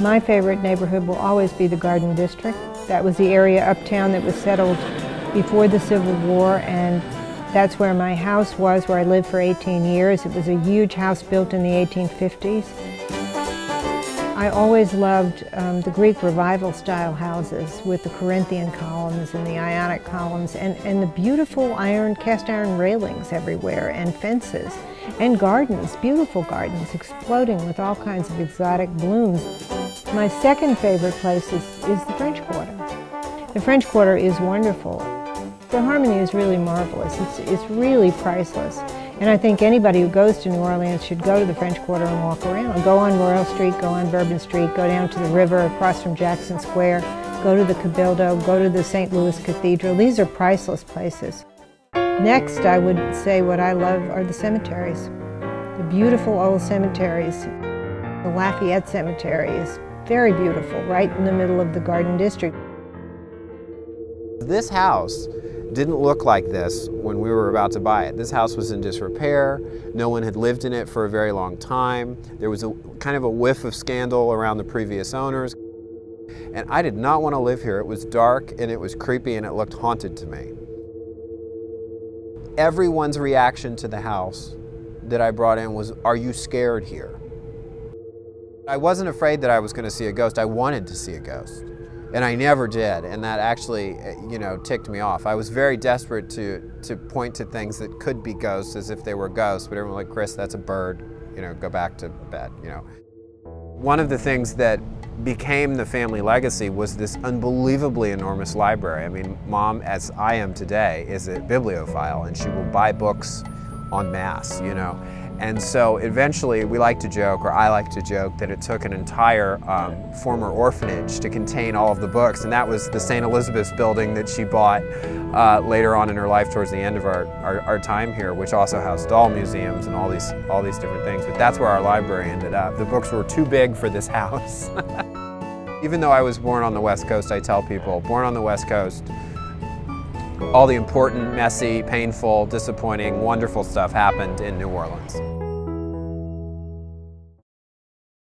My favorite neighborhood will always be the Garden District. That was the area uptown that was settled before the Civil War, and that's where my house was, where I lived for 18 years. It was a huge house built in the 1850s. I always loved the Greek Revival style houses with the Corinthian columns and the Ionic columns and the beautiful cast iron railings everywhere and fences and gardens, beautiful gardens exploding with all kinds of exotic blooms. My second favorite place is the French Quarter. The French Quarter is wonderful. The harmony is really marvelous. It's really priceless. And I think anybody who goes to New Orleans should go to the French Quarter and walk around. Go on Royal Street, go on Bourbon Street, go down to the river across from Jackson Square, go to the Cabildo, go to the St. Louis Cathedral. These are priceless places. Next, I would say what I love are the cemeteries. The beautiful old cemeteries. The Lafayette Cemetery is very beautiful, right in the middle of the Garden District. This house didn't look like this when we were about to buy it. This house was in disrepair. No one had lived in it for a very long time. There was kind of a whiff of scandal around the previous owners. And I did not want to live here. It was dark and it was creepy and it looked haunted to me. Everyone's reaction to the house that I brought in was, "Are you scared here?" I wasn't afraid that I was going to see a ghost. I wanted to see a ghost. And I never did, and that actually, ticked me off. I was very desperate to point to things that could be ghosts as if they were ghosts, but everyone was like, "Chris, that's a bird, go back to bed, One of the things that became the family legacy was this unbelievably enormous library. I mean, Mom, as I am today, is a bibliophile, and she will buy books en masse, And so eventually we like to joke, or I like to joke, that it took an entire former orphanage to contain all of the books, and that was the St. Elizabeth's building that she bought later on in her life towards the end of our time here, which also housed doll museums and all these different things. But that's where our library ended up. The books were too big for this house. Even though I was born on the West Coast, I tell people, born on the West Coast, all the important, messy, painful, disappointing, wonderful stuff happened in New Orleans.